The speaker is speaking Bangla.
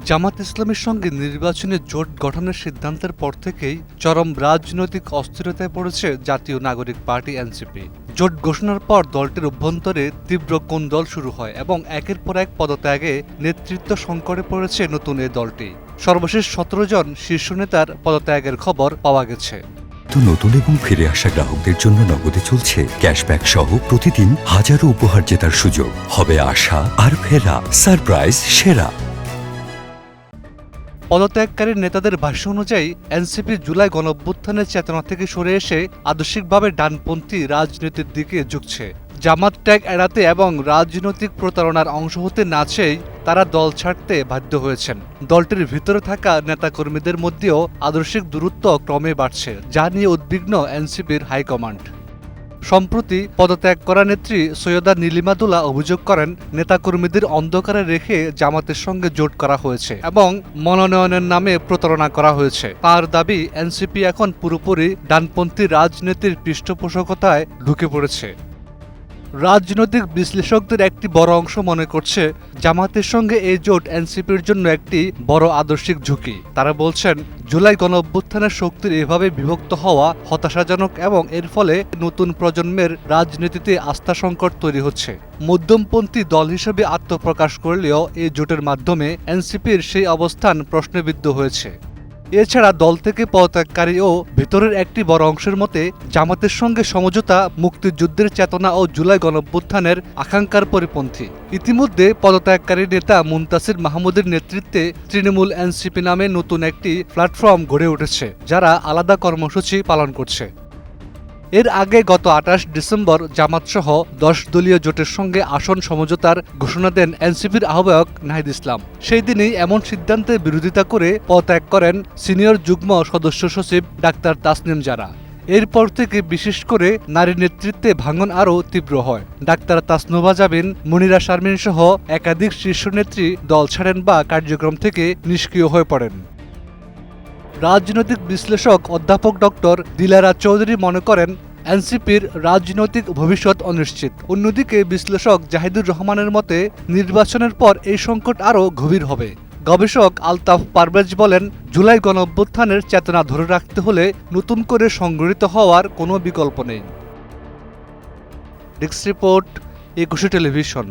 জামাত ইসলামের সঙ্গে নির্বাচনে জোট গঠনের সিদ্ধান্তের পর থেকেই চরম রাজনৈতিক অস্থিরতায় পড়েছে জাতীয় নাগরিক পার্টি এনসিপি। জোট ঘোষণার পর দলটির অভ্যন্তরে তীব্র কোন্দল শুরু হয় এবং একের পর এক পদত্যাগে নেতৃত্ব সংকটে পড়েছে নতুন এই দলটি। সর্বশেষ ১৭ জন শীর্ষ নেতার পদত্যাগের খবর পাওয়া গেছে। নতুন এবং ফিরে আসা গ্রাহকদের জন্য নগদে চলছে ক্যাশব্যাক সহ প্রতিদিন হাজারো উপহার জেতার সুযোগ। হবে আশা আর ফেরা সারপ্রাইজ সেরা। পদত্যাগকারী নেতাদের ভাষ্য অনুযায়ী এনসিপি জুলাই গণঅভ্যুত্থানের চেতনা থেকে সরে এসে আদর্শিকভাবে ডানপন্থী রাজনীতির দিকে ঝুঁকছে। জামাত ত্যাগ এড়াতে এবং রাজনৈতিক প্রতারণার অংশ হতে না চেয়েই তারা দল ছাড়তে বাধ্য হয়েছেন। দলটির ভিতরে থাকা নেতাকর্মীদের মধ্যেও আদর্শিক দূরত্ব ক্রমে বাড়ছে, যা নিয়ে উদ্বিগ্ন এনসিপির হাইকমান্ড। সম্প্রতি পদত্যাগ করা নেত্রী সৈয়দা নীলিমাদুলা অভিযোগ করেন, নেতাকর্মীদের অন্ধকারে রেখে জামাতের সঙ্গে জোট করা হয়েছে এবং মনোনয়নের নামে প্রতারণা করা হয়েছে। তার দাবি, এনসিপি এখন পুরোপুরি ডানপন্থী রাজনীতির পৃষ্ঠপোষকতায় ঢুকে পড়েছে। রাজনৈতিক বিশ্লেষকদের একটি বড় অংশ মনে করছে, জামাতের সঙ্গে এই জোট এনসিপির জন্য একটি বড় আদর্শিক ঝুঁকি। তারা বলছেন, জুলাই গণঅভ্যুত্থানের শক্তির এভাবে বিভক্ত হওয়া হতাশাজনক এবং এর ফলে নতুন প্রজন্মের রাজনীতিতে আস্থা সংকট তৈরি হচ্ছে। মধ্যমপন্থী দল হিসেবে আত্মপ্রকাশ করলেও এই জোটের মাধ্যমে এনসিপির সেই অবস্থান প্রশ্নবিদ্ধ হয়েছে। এছাড়া দল থেকে পদত্যাগকারী ও ভেতরের একটি বড় অংশের মতে জামাতের সঙ্গে সমঝোতা মুক্তিযুদ্ধের চেতনা ও জুলাই গণঅভ্যুত্থানের আকাঙ্ক্ষার পরিপন্থী। ইতিমধ্যে পদত্যাগকারী নেতা মুনতাসির মাহমুদের নেতৃত্বে তৃণমূল এনসিপি নামে নতুন একটি প্ল্যাটফর্ম গড়ে উঠেছে, যারা আলাদা কর্মসূচি পালন করছে। এর আগে গত ২৮ ডিসেম্বর জামাতসহ ১০ দলীয় জোটের সঙ্গে আসন সমঝোতার ঘোষণা দেন এনসিপির আহ্বায়ক নাহিদ ইসলাম। সেই দিনই এমন সিদ্ধান্তের বিরোধিতা করে পদত্যাগ করেন সিনিয়র যুগ্ম সদস্য সচিব ডাক্তার তাসনিম জারা। এরপর থেকে বিশেষ করে নারী নেতৃত্বে ভাঙন আরও তীব্র হয়। ডাক্তার তাসনুভা জাবিন, মুনিরা শারমিন সহ একাধিক শীর্ষ নেত্রী দল ছাড়েন বা কার্যক্রম থেকে নিষ্ক্রিয় হয়ে পড়েন। রাজনৈতিক বিশ্লেষক অধ্যাপক ডক্টর দিলারা চৌধুরী মনে করেন, এনসিপির রাজনৈতিক ভবিষ্যৎ অনিশ্চিত। অন্যদিকে বিশ্লেষক জাহিদুর রহমানের মতে, নির্বাচনের পর এই সংকট আরও গভীর হবে। গবেষক আলতাফ পারভেজ বলেন, জুলাই গণঅভ্যুত্থানের চেতনা ধরে রাখতে হলে নতুন করে সংগঠিত হওয়ার কোনো বিকল্প নেই। Desk report, ২১ television.